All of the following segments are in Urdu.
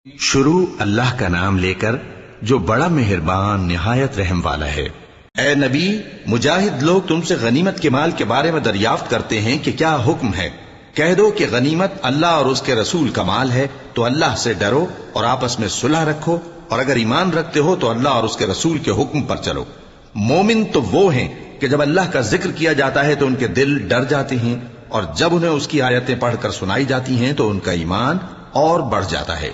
شروع اللہ کا نام لے کر جو بڑا مہربان نہایت رحم والا ہے۔ اے نبی، مجاہد لوگ تم سے غنیمت کے مال کے بارے میں دریافت کرتے ہیں کہ کیا حکم ہے۔ کہہ دو کہ غنیمت اللہ اور اس کے رسول کا مال ہے، تو اللہ سے ڈرو اور آپس میں صلح رکھو، اور اگر ایمان رکھتے ہو تو اللہ اور اس کے رسول کے حکم پر چلو۔ مومن تو وہ ہیں کہ جب اللہ کا ذکر کیا جاتا ہے تو ان کے دل ڈر جاتے ہیں، اور جب انہیں اس کی آیتیں پڑھ کر سنائی جاتی ہیں تو ان کا ایمان اور بڑھ جاتا ہے،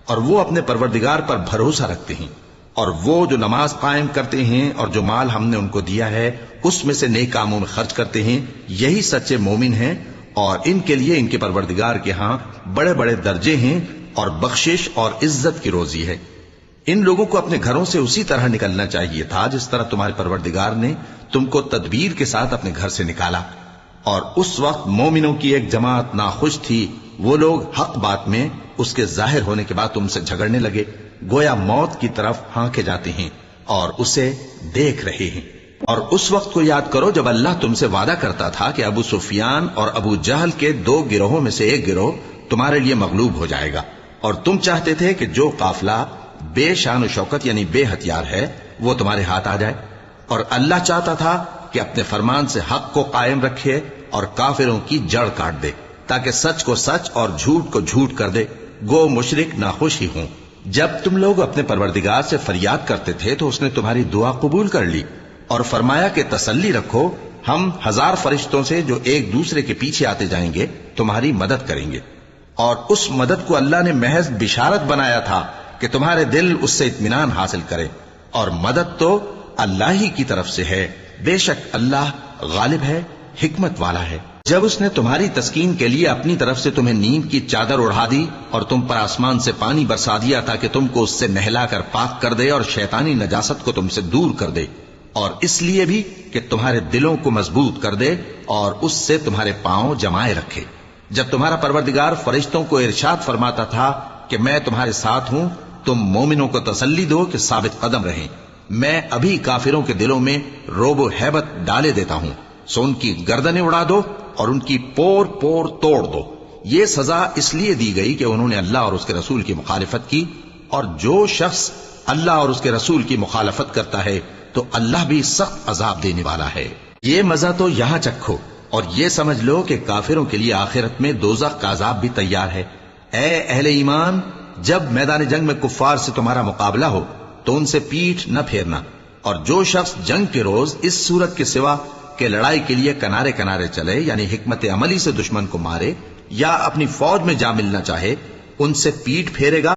اور وہ اپنے پروردگار پر بھروسہ رکھتے ہیں، اور وہ جو نماز قائم کرتے ہیں اور جو مال ہم نے ان کو دیا ہے اس میں سے نیک کاموں میں خرچ کرتے ہیں، یہی سچے مومن ہیں، اور ان کے لیے ان کے پروردگار کے ہاں بڑے بڑے درجے ہیں اور بخشش اور عزت کی روزی ہے۔ ان لوگوں کو اپنے گھروں سے اسی طرح نکلنا چاہیے تھا جس طرح تمہارے پروردگار نے تم کو تدبیر کے ساتھ اپنے گھر سے نکالا۔ اور اس وقت مومنوں کی ایک جماعت ناخوش تھی، وہ لوگ حق بات میں اس کے ظاہر ہونے کے بعد تم سے جھگڑنے لگے، گویا موت کی طرف ہانکے جاتے ہیں اور اسے دیکھ رہے ہیں۔ اور اس وقت کو یاد کرو جب اللہ تم سے وعدہ کرتا تھا کہ ابو سفیان اور ابو جہل کے دو گروہوں میں سے ایک گروہ تمہارے لیے مغلوب ہو جائے گا، اور تم چاہتے تھے کہ جو قافلہ بے شان و شوکت یعنی بے ہتھیار ہے وہ تمہارے ہاتھ آ جائے، اور اللہ چاہتا تھا کہ اپنے فرمان سے حق کو قائم رکھے اور کافروں کی جڑ کاٹ دے، تاکہ سچ کو سچ اور جھوٹ کو جھوٹ کر دے، گو مشرک ناخوش ہی ہوں۔ جب تم لوگ اپنے پروردگار سے فریاد کرتے تھے تو اس نے تمہاری دعا قبول کر لی، اور فرمایا کہ تسلی رکھو، ہم 1000 فرشتوں سے جو ایک دوسرے کے پیچھے آتے جائیں گے تمہاری مدد کریں گے۔ اور اس مدد کو اللہ نے محض بشارت بنایا تھا کہ تمہارے دل اس سے اطمینان حاصل کرے، اور مدد تو اللہ ہی کی طرف سے ہے، بے شک اللہ غالب ہے، حکمت والا ہے۔ جب اس نے تمہاری تسکین کے لیے اپنی طرف سے تمہیں نیند کی چادر اڑا دی اور تم پر آسمان سے پانی برسا دیا تاکہ تم کو اس سے نہلا کر پاک کر دے اور شیطانی نجاست کو تم سے دور کر دے، اور اس لیے بھی کہ تمہارے دلوں کو مضبوط کر دے اور اس سے تمہارے پاؤں جمائے رکھے، جب تمہارا پروردگار فرشتوں کو ارشاد فرماتا تھا کہ میں تمہارے ساتھ ہوں، تم مومنوں کو تسلی دو کہ ثابت قدم رہیں، میں ابھی کافروں کے دلوں میں رعب و ہیبت ڈالے دیتا ہوں، سو ان کی گردنیں اڑا دو اور ان کی پور پور توڑ دو۔ یہ سزا اس لیے دی گئی کہ انہوں نے اللہ اور اس کے رسول کی مخالفت کی، اور جو شخص اللہ اور اس کے رسول کی مخالفت کرتا ہے تو اللہ بھی سخت عذاب دینے والا ہے۔ یہ مزہ تو یہاں چکھو، اور یہ سمجھ لو کہ کافروں کے لیے آخرت میں دوزخ کا عذاب بھی تیار ہے۔ اے اہل ایمان، جب میدان جنگ میں کفار سے تمہارا مقابلہ ہو تو ان سے پیٹھ نہ پھیرنا، اور جو شخص جنگ کے روز اس صورت کے سوا کہ لڑائی کے لیے کنارے کنارے چلے یعنی حکمت عملی سے دشمن کو مارے یا اپنی فوج میں جا ملنا چاہے، ان سے پیٹھ پھیرے گا